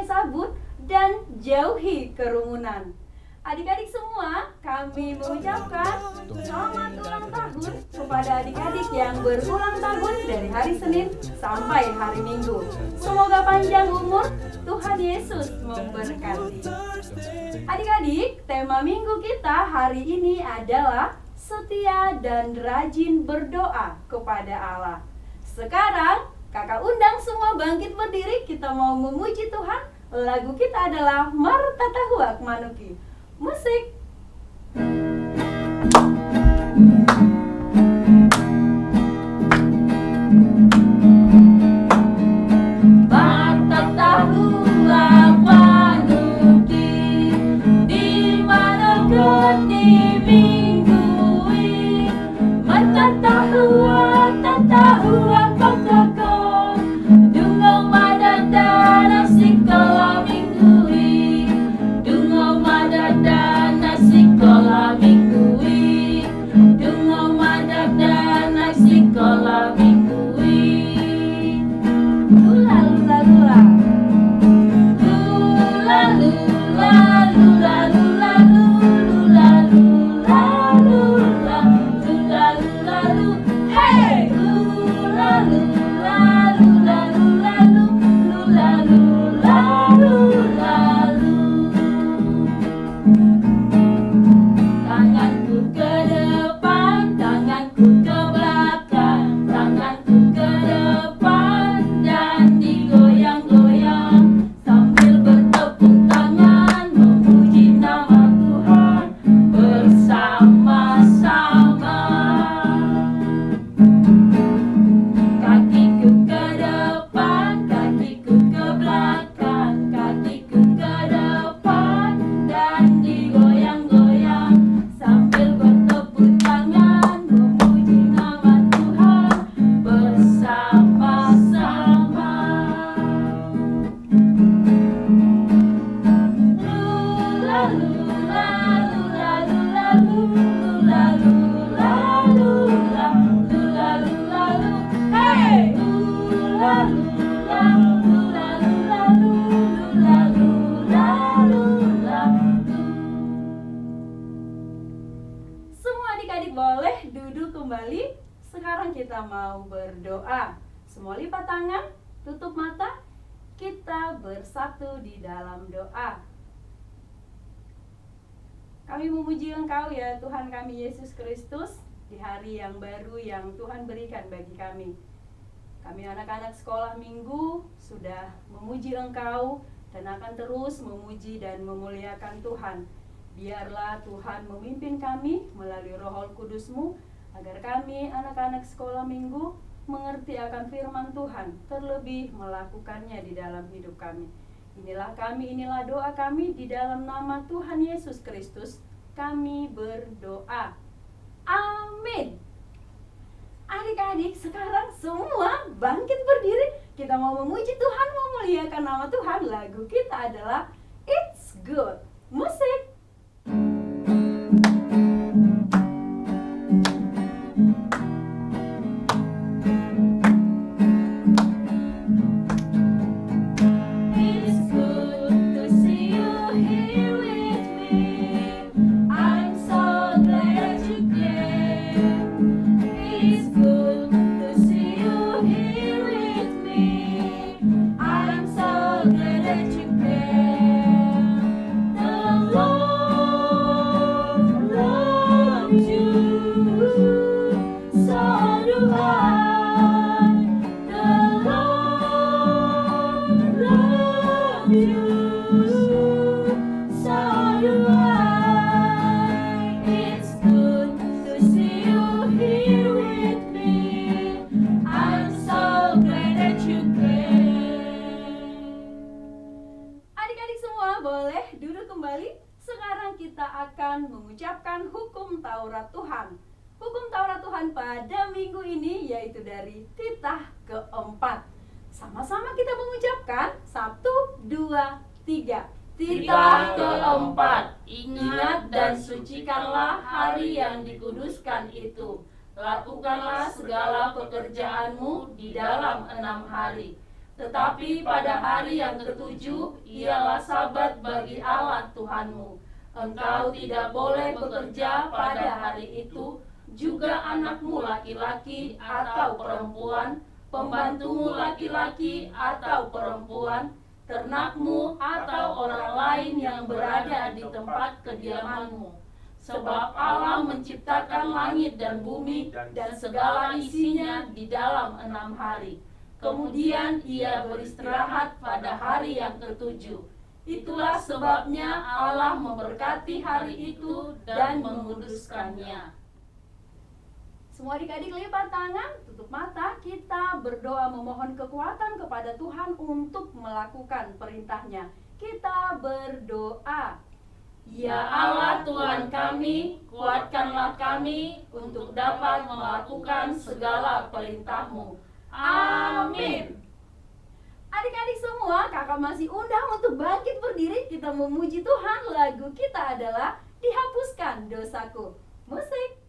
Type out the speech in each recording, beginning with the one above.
pakai sabun dan jauhi kerumunan. Adik-adik semua, kami mengucapkan selamat ulang tahun kepada adik-adik yang berulang tahun dari hari Senin sampai hari Minggu. Semoga panjang umur, Tuhan Yesus memberkati. Adik-adik, tema minggu kita hari ini adalah setia dan rajin berdoa kepada Allah. Sekarang, kakak undang semua bangkit berdiri, kita mau memuji Tuhan. Lagu kita adalah Martatahuak Manuki. Musik. Martatahuak Manuki, di mana geni minggui, Martatahuak tatahuak pokokon, dungong madadana sikola minggui, dungong madadana sikola minggui, dungong madadana sikola minggui. Lula lula lula, lula lula lula lula lula lula lula lula lula lu, hey! Lula lula lula lula lula lula lula lu. Tanganku ke depan, tanganku ke belakang, tanganku ke depan dan digoyang-goyang sambil bertepuk tangan memuji nama Tuhan bersama-sama. Kakiku ke depan, kakiku ke belakang, kakiku ke depan dan digoyang-goyang sambil bertepuk tangan memuji nama Tuhan bersama-sama. Lula lula lula lula lula lula lula lula lula lu, hey! Lula lula lula lula lula lula lula lu. Semua adik-adik boleh duduk kembali. Sekarang kita mau berdoa. Semua lipat tangan, tutup mata. Kita bersatu di dalam doa. Kami memuji Engkau ya Tuhan kami Yesus Kristus di hari yang baru yang Tuhan berikan bagi kami. Kami anak-anak sekolah minggu sudah memuji Engkau dan akan terus memuji dan memuliakan Tuhan. Biarlah Tuhan memimpin kami melalui Roh Kudus-Mu agar kami anak-anak sekolah minggu mengerti akan firman Tuhan, terlebih melakukannya di dalam hidup kami. Inilah kami, inilah doa kami di dalam nama Tuhan Yesus Kristus. Kami berdoa. Amin. Adik-adik, sekarang semua bangkit berdiri. Kita mau memuji Tuhan, memuliakan nama Tuhan. Lagu kita adalah It's Good. Musik. It's good to see you here with me. I'm so glad you came. It's good to see you here with me. I'm so glad that you came. The Lord loves you, so do I. The Lord loves you, so do I. It's good to see you here with me. I'm so glad that you came. Adik-adik semua boleh duduk kembali. Sekarang kita akan mengucapkan hukum Taurat Tuhan. Hukum Taurat Tuhan pada minggu ini yaitu dari titah keempat. Sama-sama kita mengucapkan 1, 2, 3. Titah keempat. Ingat dan sucikanlah hari yang dikuduskan itu. Lakukanlah segala pekerjaanmu di dalam 6 hari. Tetapi pada hari yang ketujuh ialah Sabat bagi Allah Tuhanmu. Engkau tidak boleh bekerja pada hari itu, juga anakmu laki-laki atau perempuan, pembantumu laki-laki atau perempuan, ternakmu atau orang lain yang berada di tempat kediamanmu. Sebab Allah menciptakan langit dan bumi dan segala isinya di dalam 6 hari. Kemudian ia beristirahat pada hari yang ketujuh. Itulah sebabnya Allah memberkati hari itu dan menguduskannya. Semua adik-adik lipat tangan, tutup mata, kita berdoa memohon kekuatan kepada Tuhan untuk melakukan perintahnya. Kita berdoa. Ya Allah Tuhan kami, kuatkanlah kami untuk dapat melakukan segala perintah-Mu. Amin. Adik-adik semua, kakak masih undang untuk bangkit berdiri. Kita memuji Tuhan. Lagu kita adalah Dihapuskan Dosaku. Musik.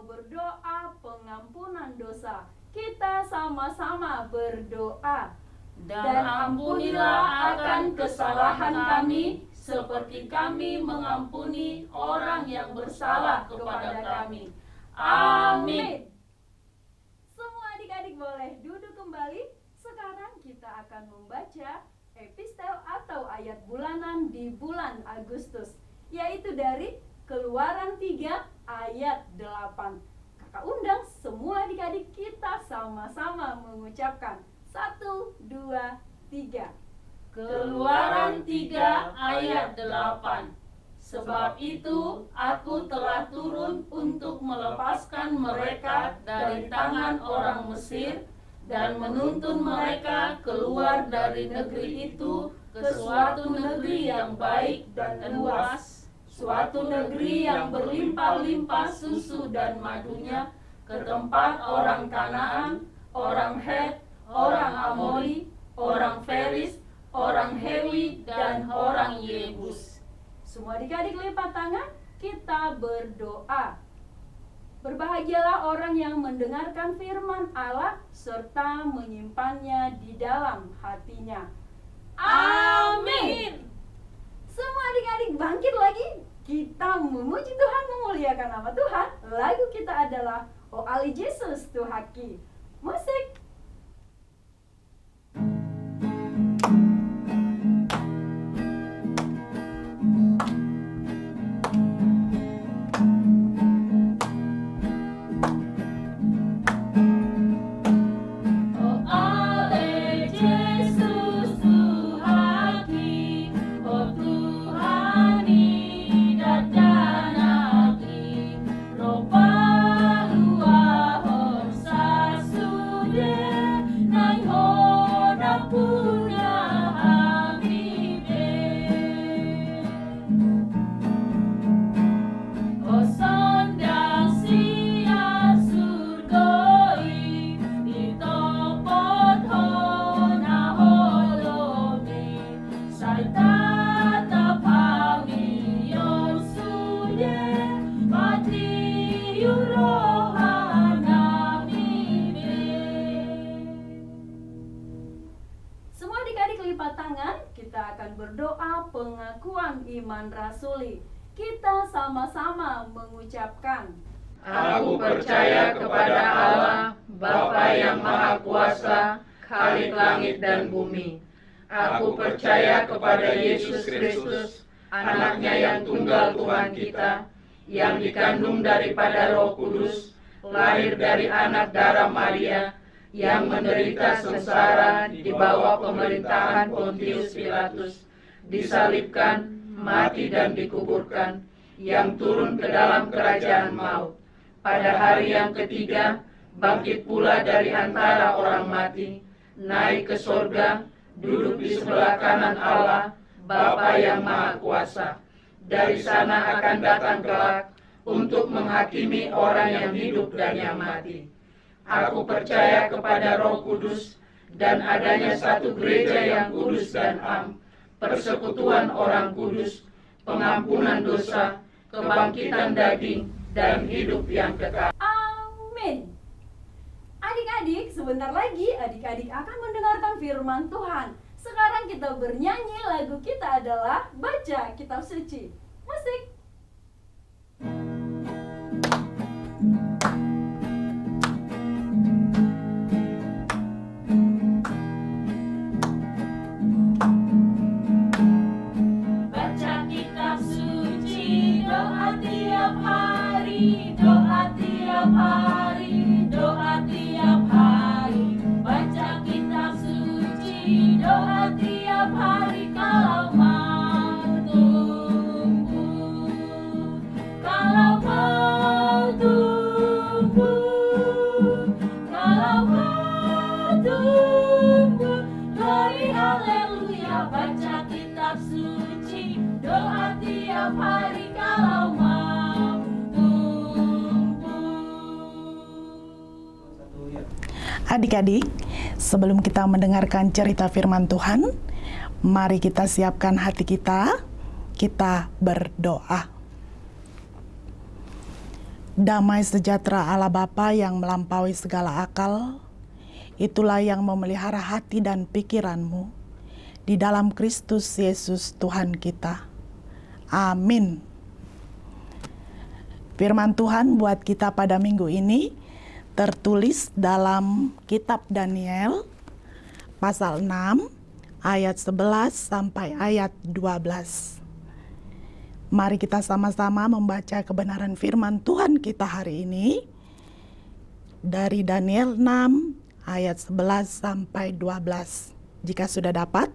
Berdoa pengampunan dosa. Kita sama-sama berdoa. Dan ampunilah akan kesalahan kami, seperti kami mengampuni orang yang bersalah kepada kami. Amin. Semua adik-adik boleh duduk kembali. Sekarang kita akan membaca epistel atau ayat bulanan di bulan Agustus, yaitu dari Keluaran 3 ayat 8. Kakak undang semua adik-adik kita sama-sama mengucapkan 1, 2, 3. Keluaran 3 ayat 8. Sebab itu aku telah turun untuk melepaskan mereka dari tangan orang Mesir dan menuntun mereka keluar dari negeri itu ke suatu negeri yang baik dan luas, suatu negeri yang berlimpah-limpah susu dan madunya, ke tempat orang Kanaan, orang Het, orang Amori, orang Feris, orang Hewi, dan orang Yebus. Semua adik-adik lipat tangan, kita berdoa. Berbahagialah orang yang mendengarkan firman Allah serta menyimpannya di dalam hatinya. Amin. Semua adik-adik bangkit lagi. Kita memuji Tuhan, memuliakan nama Tuhan. Lagu kita adalah O Ali Yesus Tuhaki. Musik. Berdoa pengakuan iman rasuli. Kita sama-sama mengucapkan, Aku percaya kepada Allah, Bapa yang Maha Kuasa, Khalik langit dan bumi. Aku percaya kepada Yesus Kristus, anaknya yang tunggal Tuhan kita, yang dikandung daripada Roh Kudus, lahir dari anak darah Maria, yang menderita sengsara di bawah pemerintahan Pontius Pilatus, disalibkan, mati dan dikuburkan, yang turun ke dalam kerajaan maut. Pada hari yang ketiga, bangkit pula dari antara orang mati, naik ke sorga, duduk di sebelah kanan Allah, Bapa yang Maha Kuasa. Dari sana akan datang kelak untuk menghakimi orang yang hidup dan yang mati. Aku percaya kepada Roh Kudus dan adanya satu gereja yang kudus dan am, persekutuan orang kudus, pengampunan dosa, kebangkitan daging, dan hidup yang kekal. Amin. Adik-adik, sebentar lagi adik-adik akan mendengarkan firman Tuhan. Sekarang kita bernyanyi, lagu kita adalah Baca Kitab Suci. Musik. Baca kitab suci, doa tiap hari, doa tiap hari, doa tiap hari. Baca kitab suci, doa tiap hari kalau mau tumbuh, kalau mau tumbuh, kalau mau tumbuh. Glory haleluya, baca kitab suci, doa tiap hari kalau mau tumbuh. Adik-adik, sebelum kita mendengarkan cerita firman Tuhan, mari kita siapkan hati kita berdoa. Damai sejahtera Allah Bapa yang melampaui segala akal, itulah yang memelihara hati dan pikiranmu di dalam Kristus Yesus Tuhan kita. Amin. Firman Tuhan buat kita pada minggu ini tertulis dalam kitab Daniel pasal 6 ayat 11 sampai ayat 12. Mari kita sama-sama membaca kebenaran firman Tuhan kita hari ini dari Daniel 6 ayat 11 sampai 12. Jika sudah dapat,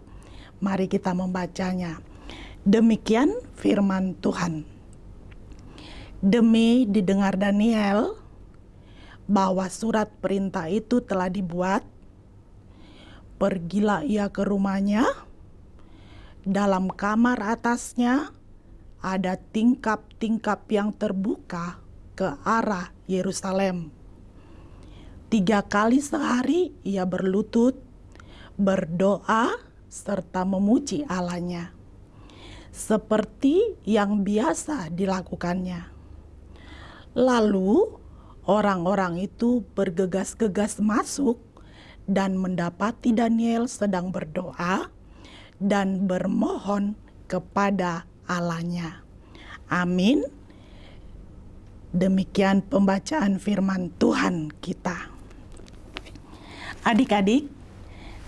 mari kita membacanya. Demikian firman Tuhan. Demi didengar Daniel bahwa surat perintah itu telah dibuat, pergilah ia ke rumahnya. Dalam kamar atasnya ada tingkap-tingkap yang terbuka ke arah Yerusalem. 3 kali sehari ia berlutut, berdoa, serta memuji Allahnya, seperti yang biasa dilakukannya. Lalu orang-orang itu bergegas-gegas masuk dan mendapati Daniel sedang berdoa dan bermohon kepada Allahnya. Amin. Demikian pembacaan firman Tuhan kita. Adik-adik,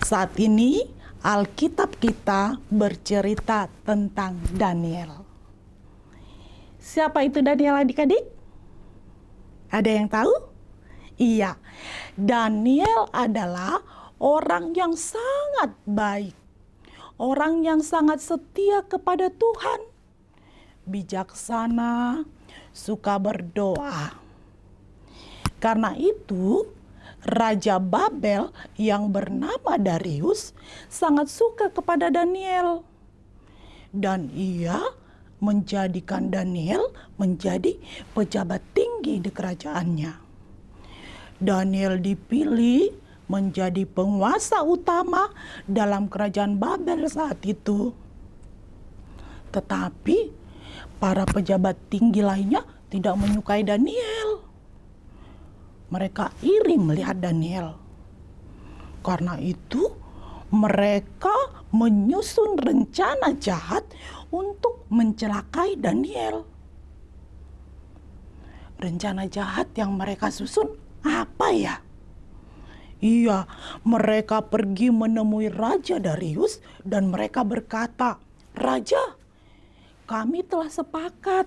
saat ini Alkitab kita bercerita tentang Daniel. Siapa itu Daniel, adik-adik? Ada yang tahu? Iya, Daniel adalah orang yang sangat baik, orang yang sangat setia kepada Tuhan, bijaksana, suka berdoa. Karena itu, Raja Babel yang bernama Darius sangat suka kepada Daniel. Dan ia menjadikan Daniel menjadi pejabat tinggi di kerajaannya. Daniel dipilih menjadi penguasa utama dalam kerajaan Babel saat itu. Tetapi para pejabat tinggi lainnya tidak menyukai Daniel. Mereka iri melihat Daniel. Karena itu mereka menyusun rencana jahat untuk mencelakai Daniel. Rencana jahat yang mereka susun apa ya? Iya, mereka pergi menemui Raja Darius dan mereka berkata, "Raja, kami telah sepakat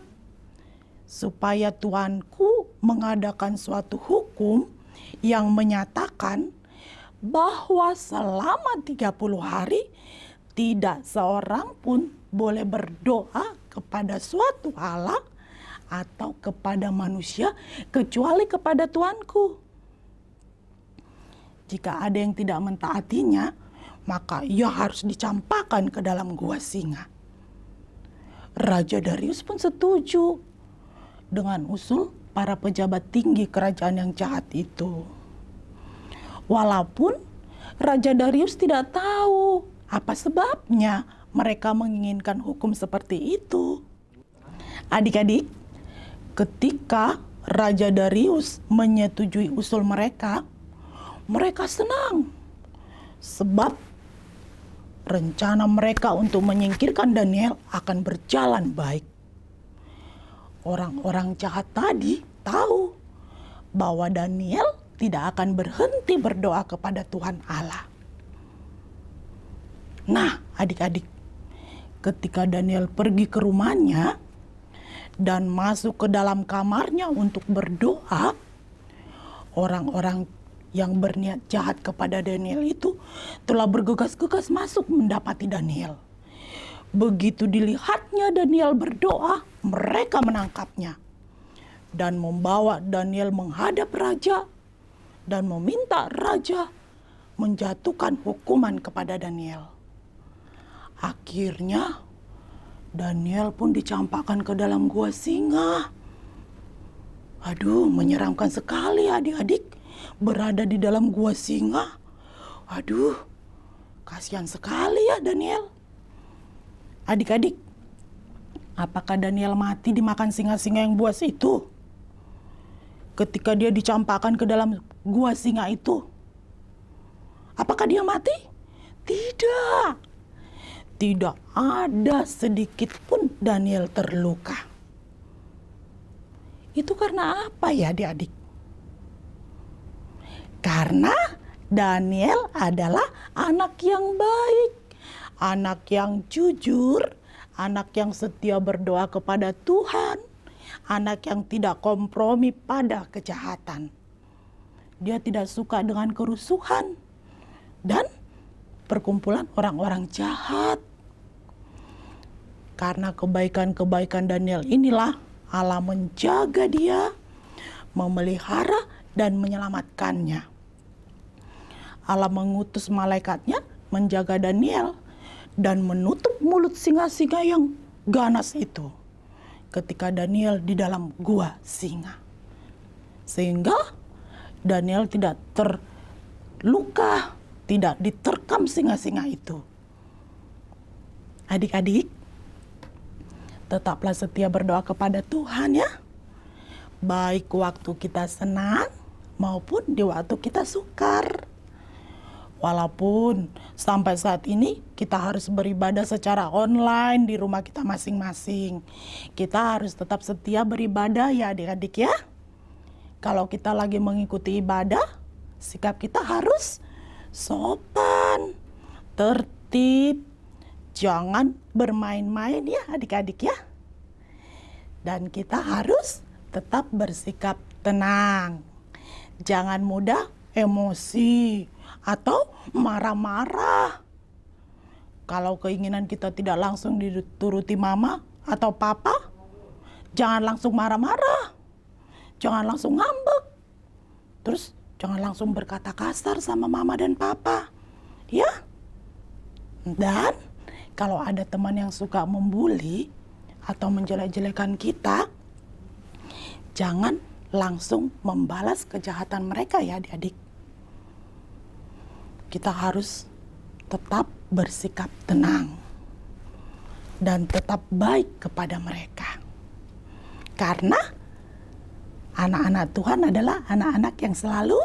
supaya tuanku mengadakan suatu hukum yang menyatakan bahwa selama 30 hari tidak seorang pun boleh berdoa kepada suatu Allah atau kepada manusia kecuali kepada tuanku. Jika ada yang tidak mentaatinya, maka ia harus dicampakkan ke dalam gua singa. Raja Darius pun setuju dengan usul para pejabat tinggi kerajaan yang jahat itu. Walaupun Raja Darius tidak tahu apa sebabnya mereka menginginkan hukum seperti itu. Adik-adik, ketika Raja Darius menyetujui usul mereka, mereka senang sebab rencana mereka untuk menyingkirkan Daniel akan berjalan baik. Orang-orang jahat tadi tahu bahwa Daniel tidak akan berhenti berdoa kepada Tuhan Allah. Nah, adik-adik, ketika Daniel pergi ke rumahnya dan masuk ke dalam kamarnya untuk berdoa, orang-orang yang berniat jahat kepada Daniel itu telah bergegas-gegas masuk mendapati Daniel. Begitu dilihatnya Daniel berdoa, mereka menangkapnya dan membawa Daniel menghadap raja dan meminta raja menjatuhkan hukuman kepada Daniel. Akhirnya Daniel pun dicampakkan ke dalam gua singa. Aduh, menyeramkan sekali adik-adik berada di dalam gua singa. Aduh, kasihan sekali ya Daniel. Adik-adik, apakah Daniel mati dimakan singa-singa yang buas itu? Ketika dia dicampakkan ke dalam gua singa itu, apakah dia mati? Tidak. Tidak ada sedikit pun Daniel terluka. Itu karena apa ya adik-adik? Karena Daniel adalah anak yang baik, anak yang jujur, anak yang setia berdoa kepada Tuhan, anak yang tidak kompromi pada kejahatan. Dia tidak suka dengan kerusuhan dan perkumpulan orang-orang jahat. Karena kebaikan-kebaikan Daniel inilah Allah menjaga dia, memelihara dan menyelamatkannya. Allah mengutus malaikatnya menjaga Daniel dan menutup mulut singa-singa yang ganas itu ketika Daniel di dalam gua singa. Sehingga Daniel tidak terluka, tidak diterkam singa-singa itu. Adik-adik, tetaplah setia berdoa kepada Tuhan ya. Baik waktu kita senang maupun di waktu kita sukar. Walaupun sampai saat ini kita harus beribadah secara online di rumah kita masing-masing. Kita harus tetap setia beribadah ya adik-adik ya. Kalau kita lagi mengikuti ibadah, sikap kita harus sopan, tertib, jangan bermain-main ya adik-adik ya. Dan kita harus tetap bersikap tenang. Jangan mudah emosi atau marah-marah. Kalau keinginan kita tidak langsung dituruti mama atau papa, jangan langsung marah-marah. Jangan langsung ngambek. Terus jangan langsung berkata kasar sama mama dan papa. Ya? Dan kalau ada teman yang suka membuli atau menjelek-jelekan kita, jangan langsung membalas kejahatan mereka ya adik-adik. Kita harus tetap bersikap tenang dan tetap baik kepada mereka. Karena anak-anak Tuhan adalah anak-anak yang selalu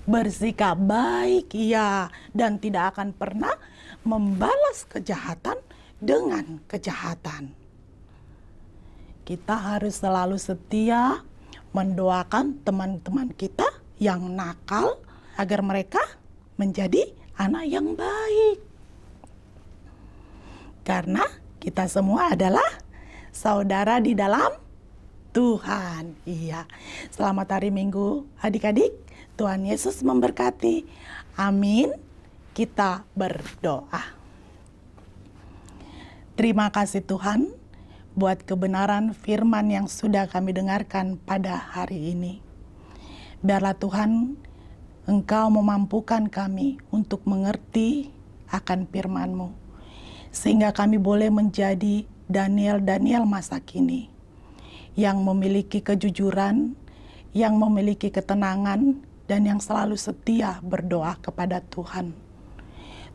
bersikap baik ya, dan tidak akan pernah membalas kejahatan dengan kejahatan. Kita harus selalu setia mendoakan teman-teman kita yang nakal agar mereka menjadi anak yang baik. Karena kita semua adalah saudara di dalam Tuhan. Iya, selamat hari Minggu adik-adik. Tuhan Yesus memberkati. Amin. Kita berdoa. Terima kasih Tuhan buat kebenaran firman yang sudah kami dengarkan pada hari ini. Biarlah Tuhan, Engkau memampukan kami untuk mengerti akan firman-Mu, sehingga kami boleh menjadi Daniel masa kini, yang memiliki kejujuran, yang memiliki ketenangan, dan yang selalu setia berdoa kepada Tuhan.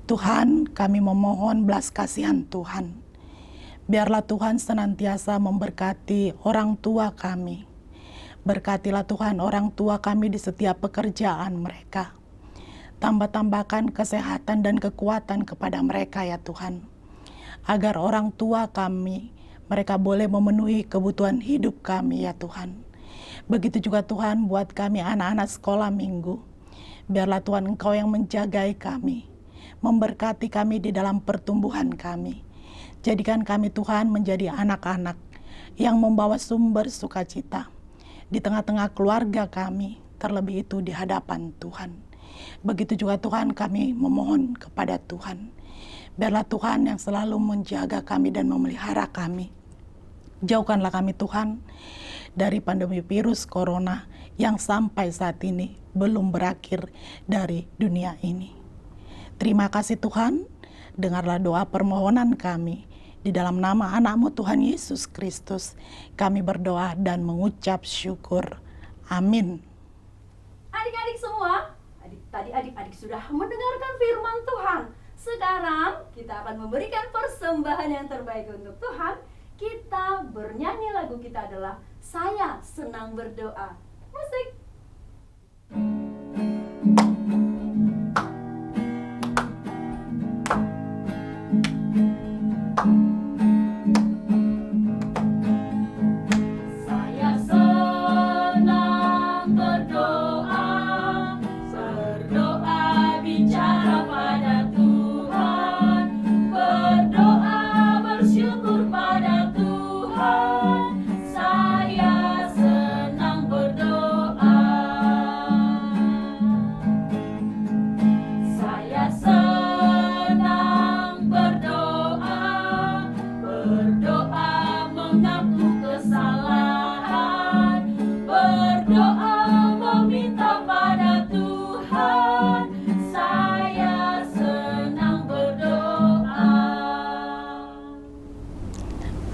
Tuhan, kami memohon belas kasihan Tuhan. Biarlah Tuhan senantiasa memberkati orang tua kami. Berkatilah Tuhan orang tua kami di setiap pekerjaan mereka. Tambah-tambahkan kesehatan dan kekuatan kepada mereka ya Tuhan. Agar orang tua kami, mereka boleh memenuhi kebutuhan hidup kami ya Tuhan. Begitu juga Tuhan buat kami anak-anak sekolah minggu. Biarlah Tuhan Engkau yang menjagai kami. Memberkati kami di dalam pertumbuhan kami. Jadikan kami Tuhan menjadi anak-anak yang membawa sumber sukacita di tengah-tengah keluarga kami, terlebih itu di hadapan Tuhan. Begitu juga Tuhan kami memohon kepada Tuhan. Biarlah Tuhan yang selalu menjaga kami dan memelihara kami. Jauhkanlah kami Tuhan dari pandemi virus corona yang sampai saat ini belum berakhir dari dunia ini. Terima kasih Tuhan, dengarlah doa permohonan kami. Di dalam nama anak-Mu Tuhan Yesus Kristus, kami berdoa dan mengucap syukur. Amin. Adik-adik semua, tadi adik-adik sudah mendengarkan firman Tuhan. Sekarang kita akan memberikan persembahan yang terbaik untuk Tuhan. Kita bernyanyi, lagu kita adalah Saya Senang Berdoa. Musik.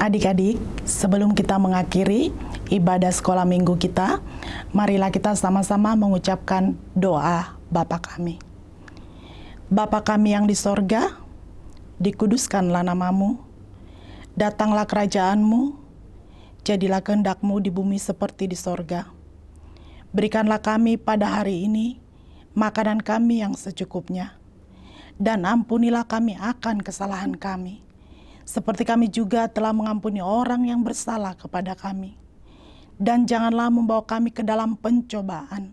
Adik-adik, sebelum kita mengakhiri ibadah sekolah minggu kita, marilah kita sama-sama mengucapkan doa Bapa kami. Bapa kami yang di sorga, dikuduskanlah nama-Mu, datanglah kerajaan-Mu, jadilah kehendak-Mu di bumi seperti di sorga. Berikanlah kami pada hari ini makanan kami yang secukupnya, dan ampunilah kami akan kesalahan kami, seperti kami juga telah mengampuni orang yang bersalah kepada kami. Dan janganlah membawa kami ke dalam pencobaan,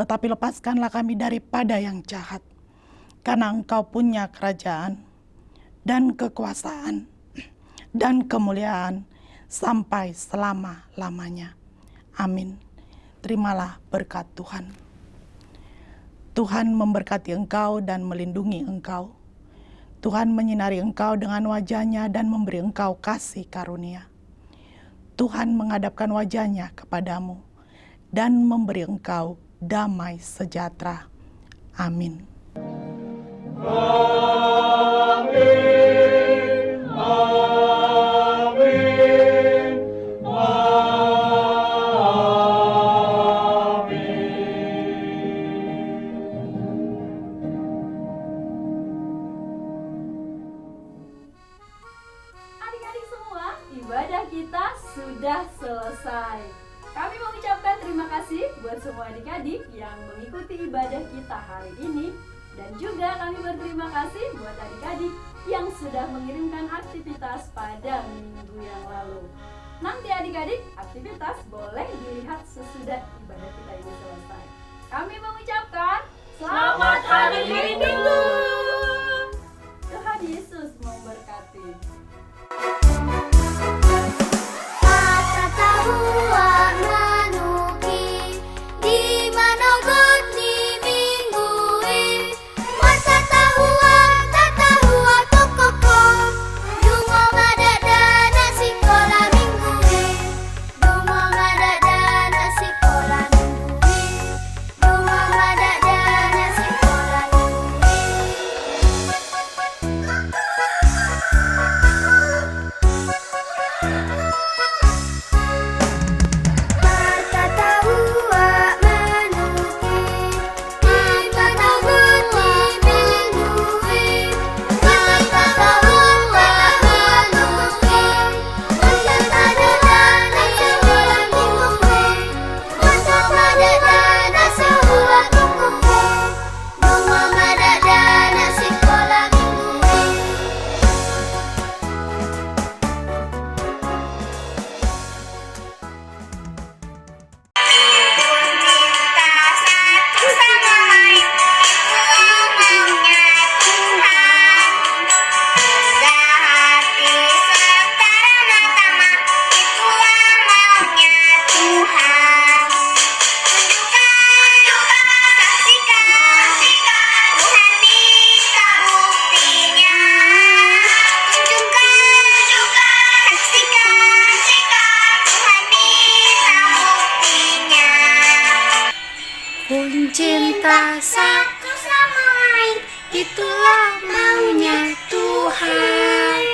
tetapi lepaskanlah kami daripada yang jahat. Karena Engkau punya kerajaan, dan kekuasaan, dan kemuliaan, sampai selama-lamanya. Amin. Terimalah berkat Tuhan. Tuhan memberkati engkau dan melindungi engkau. Tuhan menyinari engkau dengan wajah-Nya dan memberi engkau kasih karunia. Tuhan menghadapkan wajah-Nya kepadamu dan memberi engkau damai sejahtera. Amin. Amin. Amin. Adik-adik semua, ibadah kita sudah selesai. Kami mengucapkan terima kasih buat semua adik-adik yang mengikuti ibadah kita hari ini. Dan juga kami berterima kasih buat adik-adik yang sudah mengirimkan aktivitas pada minggu yang lalu. Nanti adik-adik, aktivitas boleh dilihat sesudah ibadah kita ini selesai. Kami mengucapkan Selamat Hari Minggu. Tuhan Yesus memberkati. Rukun cinta satu sama lain, itulah maunya Tuhan.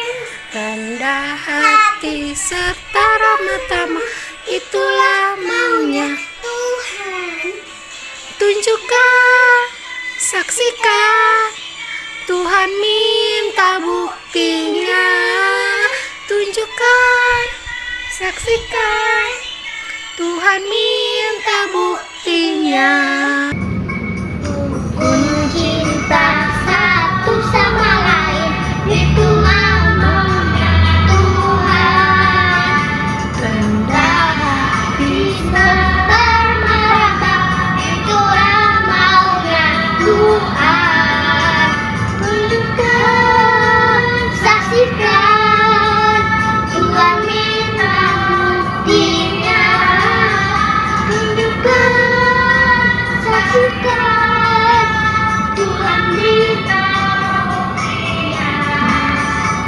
Rendah hati serta ramah tamah, itulah maunya Tuhan. Tunjukkan, saksikan, Tuhan minta buktinya. Tunjukkan, saksikan, Tuhan minta buktinya. Rukun cinta satu sama lain, itulah maunya Tuhan. Rendah hati serta merata, itulah maunya Tuhan. Tunjukkan, saksikan, Tuhan minta buktinya. Tunjukkan, saksikan, Tuhan minta buktinya.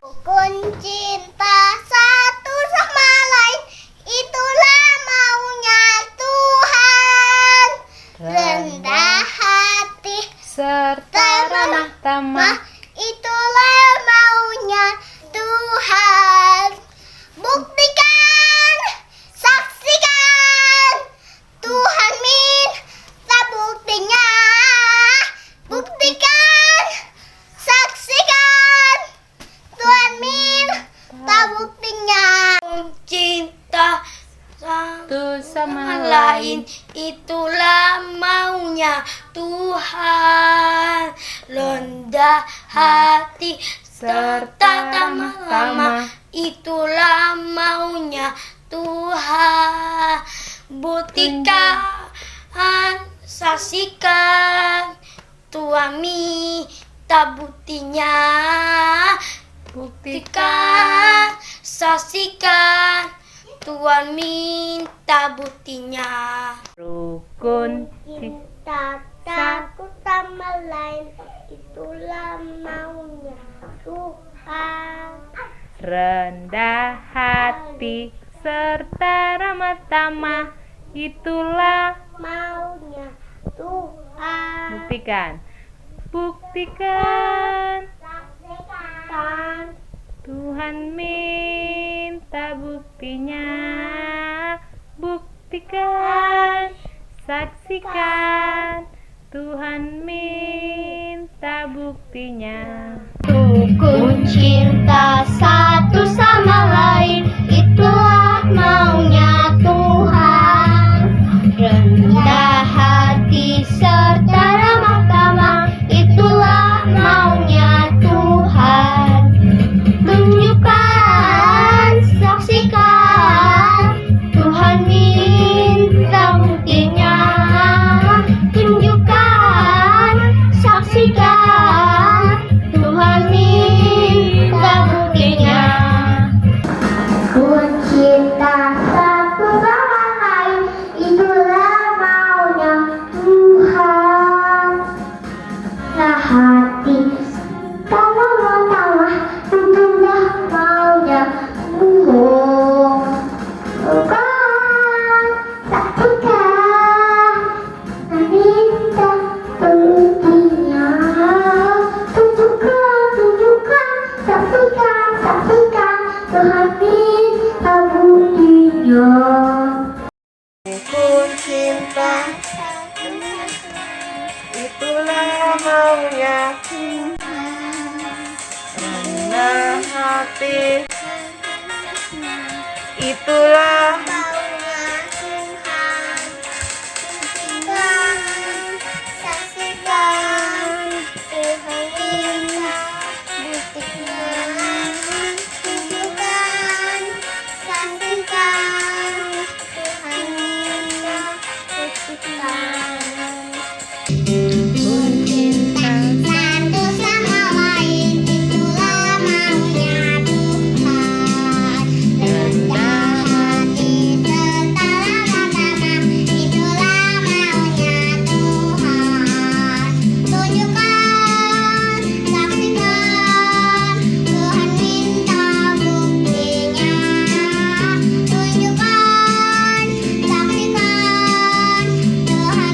Rukun cinta satu sama lain, itulah maunya Tuhan. Rendah hati serta ramah tamah, itulah maunya Tuhan. Buktikan, saksikan, Tuhan minta buktinya. Buktikan, saksikan, Tuhan minta buktinya. Cinta satu sama lain, itulah maunya Tuhan. Rendah hati serta ramah, itulah maunya Tuhan. Buktikan, saksikan, Tuhan minta buktinya. Buktikan, saksikan, Tuhan minta buktinya. Rukun Cinta satu sama lain, itulah maunya Tuhan. rendah hati serta ramah tamah, itulah Maunya Tuhan. buktikan. Buktikan, Saksikan, Tuhan minta buktinya. Buktikan, saksikan, Tuhan minta buktinya. rukun cinta satu sama lain, itulah maunya Tuhan. Rendah hati serta ramah tamah, itulah maunya Tuhan. Tunjukkan, saksikan, Tuhan minta buktinya. Tunjukkan, saksikan, Tuhan minta buktinya. Rukun cinta satu sama lain, itulah maunya Tuhan. Rendah hati ramah-ramah, itulah maunya Tuhan. Bukan, saksikan, minta buktinya. Tunjukkan, saksikan, Tuhan minta buktinya. Rukun cinta itulah maunya rendah hati, itulah Maunya Tuhan. Saksikan, Tuhan minta buktinya. Tunjukkan, saksikan, Tuhan minta buktinya. Satu sama lain, itulah maunya Tuhan. Rendah hati serta ramah tamah, itulah maunya Tuhan. Tunjukkan, saksikan, Tuhan minta buktinya. Tunjukkan, saksikan, Tuhan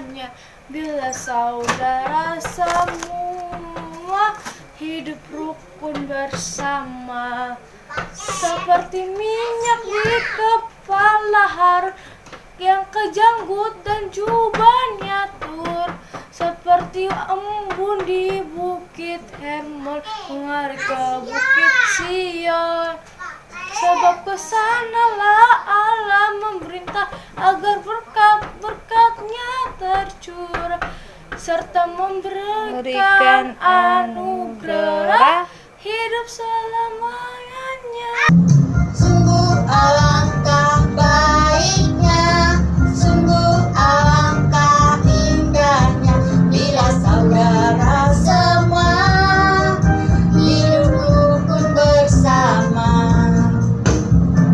indahnya bila saudara semua hidup rukun bersama. Seperti minyak di kepala Harun yang kejanggut dan jubahnya turun, seperti embun di bukit Hermon mengalir ke bukit Sion. Sebab kesanalah Allah memerintah agar berkat-berkatnya tercurah serta memberikan anugerah hidup selamanya. Sungguh alangkah baiknya, sungguh alangkah indahnya bila saudara semua hidup rukun bersama.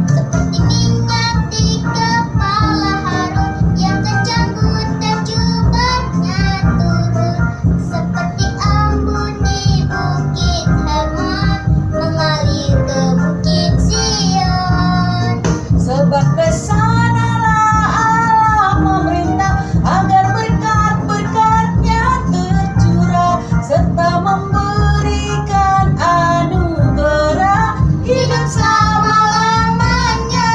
Seperti minyak di kepala Harun yang kejanggut dan jubahnya turun, seperti embun di bukit Hermon mengalir ke bukit Sion. Sebab kesanalah Allah memerintah agar berkat-berkatnya tercurah serta memberikan anugerah hidup selama-lamanya.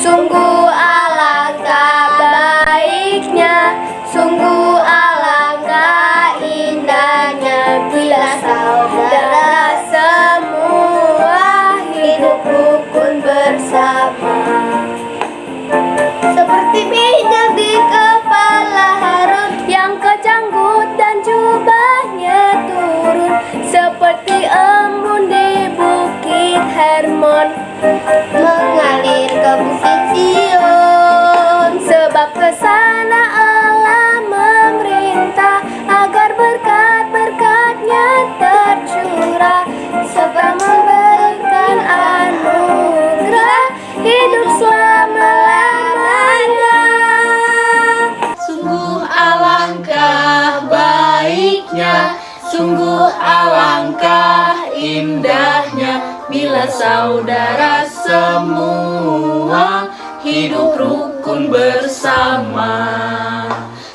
Sungguh alangkah baiknya, sungguh alangkah indahnya bila saudara semua hidup rukun bersama. Seperti minyak di kepala Harun yang kejanggut dan jubahnya turun, seperti embun di bukit Hermon mengalir ke bukit Sion. Sebab kesana Allah memerintah agar berkat-berkatnya tercurah serta memberikan anugerah hidup selama-lamanya. Sungguh alangkah baiknya, sungguh alangkah indahnya bila saudara semua hidup rukun bersama.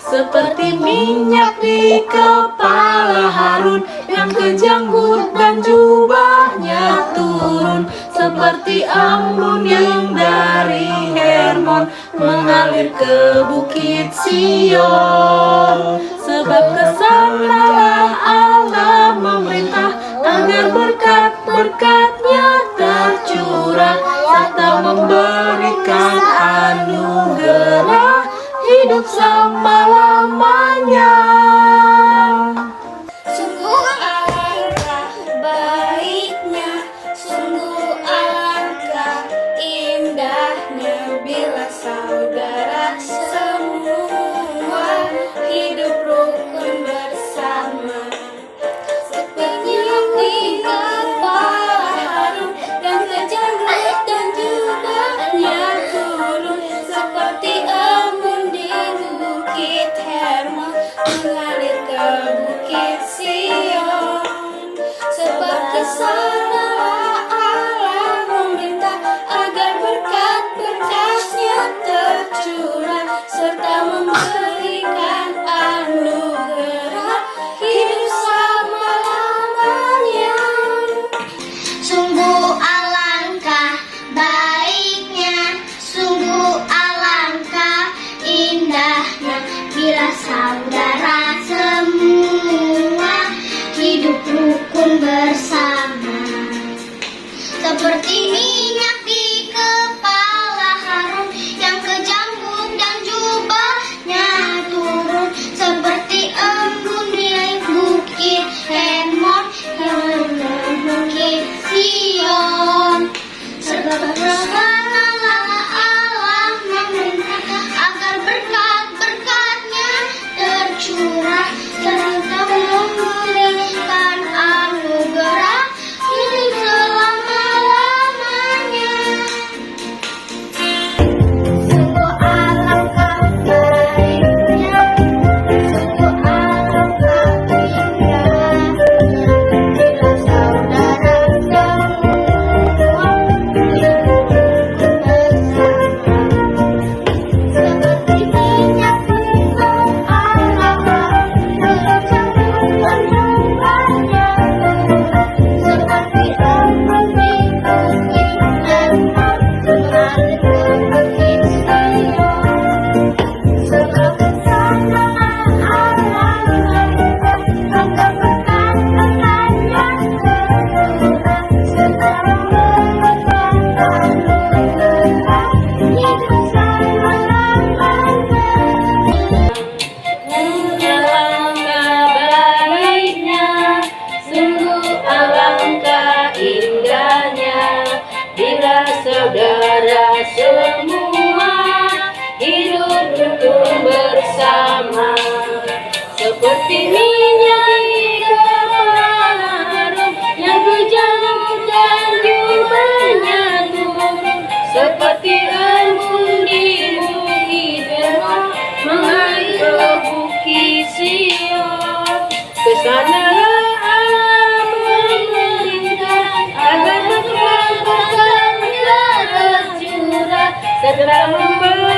Seperti minyak di kepala Harun yang kejanggut dan jubahnya turun, seperti embun yang dari Hermon mengalir ke bukit Sion. Sebab kesanalah Allah memerintah agar berkat-berkatnya tercurah serta memberikan anugerah hidup selama-lamanya. Sungguh alangkah baiknya, sungguh alangkah indahnya bila saudara semua hidup rukun bersama. Seperti di kepala Harun yang kejanggut dan jubahnya turun, seperti embun di bukit Hermon mengalir ke bukit Sion. Sebab kesanalah Allah memerintah agar berkat-berkatnya tercurah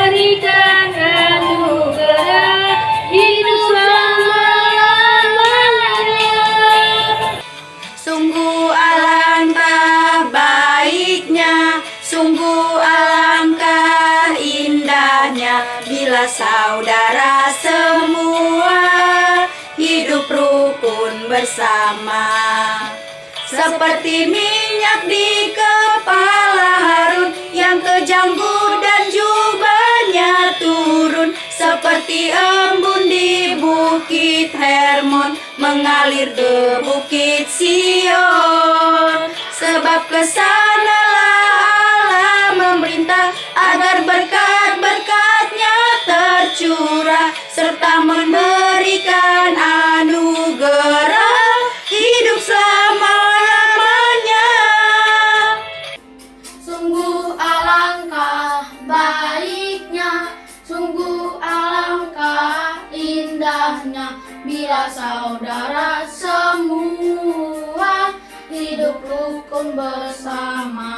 memberikan anugerah hidup selama-lamanya. Sungguh alangkah baiknya, sungguh alangkah indahnya bila saudara semua hidup rukun bersama. Seperti minyak di kepala Harun yang kejanggut dan jubahnya turun, seperti embun di bukit Hermon mengalir ke bukit Sion. Sebab kesanalah Allah memerintah agar berkat-berkatnya tercurah serta memberikan anugerah hidup selama-lamanya. Sungguh alangkah baiknya, sungguh alangkah indahnya bila saudara semua hidup rukun bersama.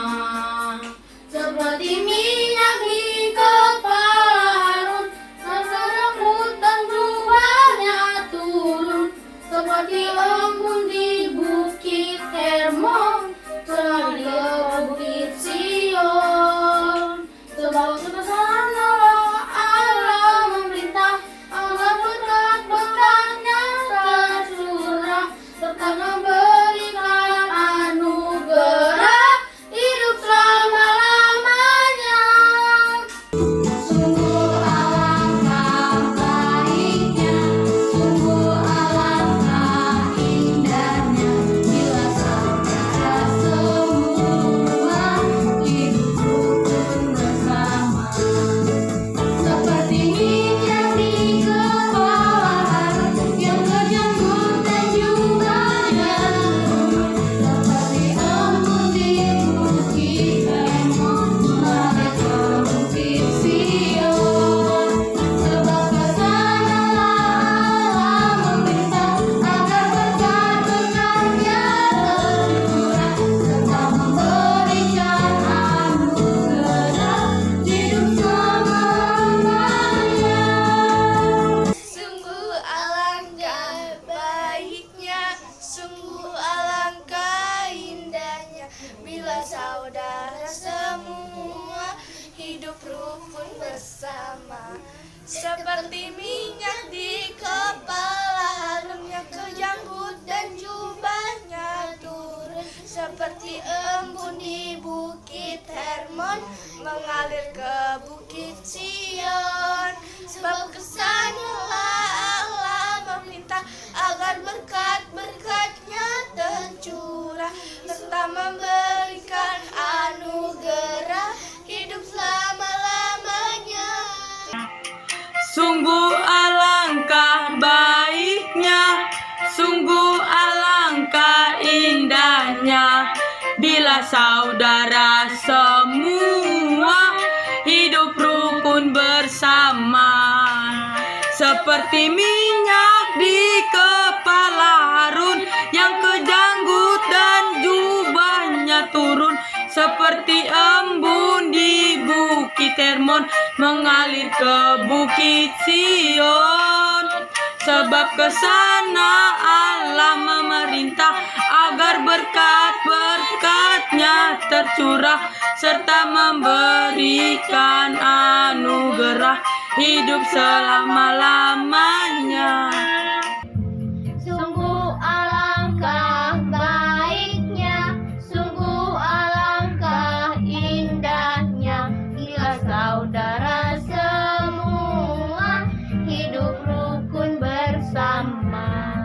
Seperti minyak di kepala Harun, serta rambut dan jubahnya turun, seperti embun di bukit Hermon mengalir ke bukit Sion. Sebab kesanalah Allah memerintah agar berkat-berkatnya tercurah serta memberikan anugerah hidup selama-lamanya. Sungguh alangkah baiknya, sungguh alangkah indahnya bila saudara semua hidup rukun bersama. Seperti minyak di kepala Harun yang kejanggut dan jubahnya turun, seperti embun di bukit Hermon mengalir ke bukit Sion. Sebab kesanalah Allah memerintah agar berkat-berkatnya tercurah serta memberikan anugerah hidup selama-lamanya. Sungguh alangkah baiknya, sungguh alangkah indahnya bila saudara semua hidup rukun bersama. Seperti minyak di kepala Harun yang kejanggut dan jubahnya turun, seperti embun di bukit Hermon mengalir ke bukit Sion. Sebab kesanalah Allah meminta agar berkat-berkatnya tercurah serta memberikan anugerah hidup selama-lamanya. Sungguh alangkah baiknya, sungguh alangkah indahnya bila saudara semua hidup rukun bersama. Seperti minyak di kepala Harun yang kejanggut dan jubahnya turun, seperti embun di bukit Hermon mengalir ke bukit Sion. Sebab kesana Allah memerintah agar berkat-berkatnya tercurah serta memberikan anugerah hidup selama-lamanya. Sungguh alangkah baiknya, sungguh alangkah indahnya bila saudara semua hidup rukun bersama.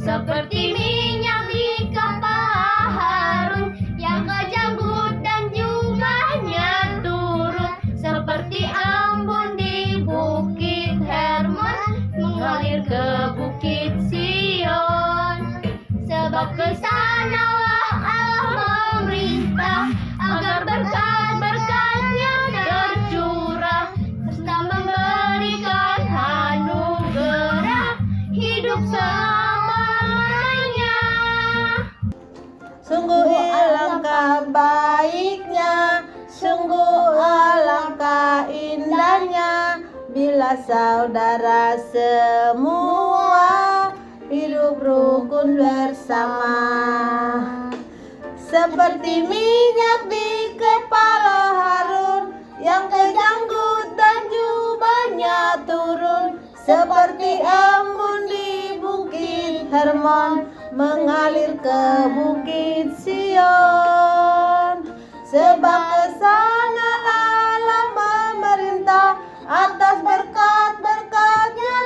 Seperti minyak di kepala Harun yang kejanggut dan jubahnya turun, seperti embun di bukit Hermon mengalir ke bila saudara semua hidup rukun bersama. Seperti minyak di kepala Harun yang kejanggut dan jubahnya turun, seperti embun di bukit Hermon mengalir ke bukit Sion. Sebab kesana Allah memerintah atas berkat-berkatnya.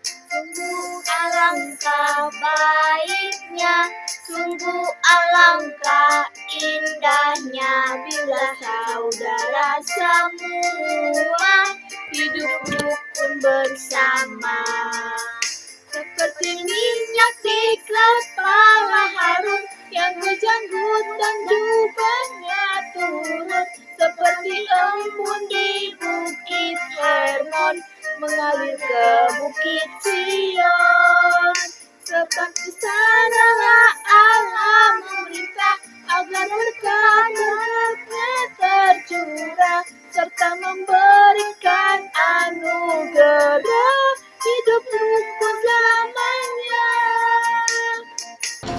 Sungguh alangkah baiknya, sungguh alangkah indahnya bila saudara semua hidup rukun bersama. Seperti minyak di kepala Harun yang kejanggut dan jubahnya turun, seperti embun di bukit Hermon mengalir ke bukit Sion. Seperti sanalah Allah memerintah agar berkat-berkatnya tercurah, serta memberikan anugerah hidup rukun selamanya.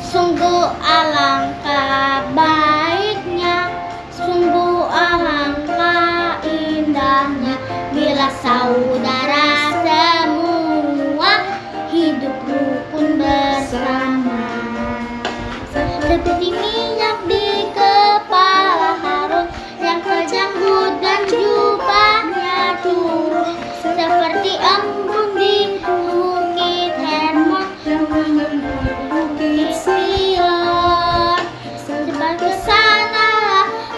Sungguh alangkah baiknya, sungguh alangkah indahnya bila saudara semua hidup rukun bersama. Seperti minyak di kepala Harun yang kejanggut dan jubahnya turun, seperti embun di bukit Hermon mengalir ke bukit Sion. Sebab kesana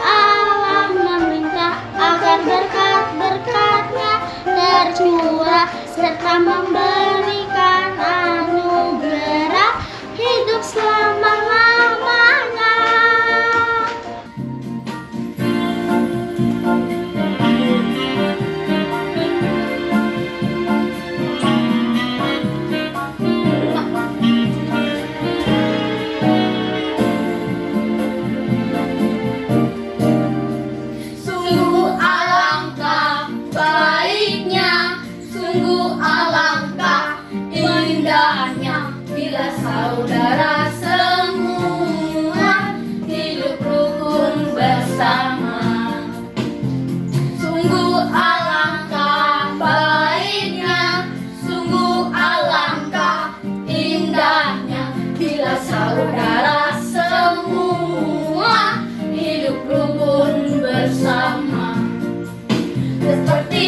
Allah memerintah agar berkat-berkatnya tercurah, serta memberikan anugerah hidup selama-lamanya. Sungguh alangkah baiknya, sungguh alangkah indahnya bila saudara semua hidup rukun bersama. Sungguh alangkah baiknya, sungguh alangkah indahnya bila saudara semua hidup rukun bersama. Seperti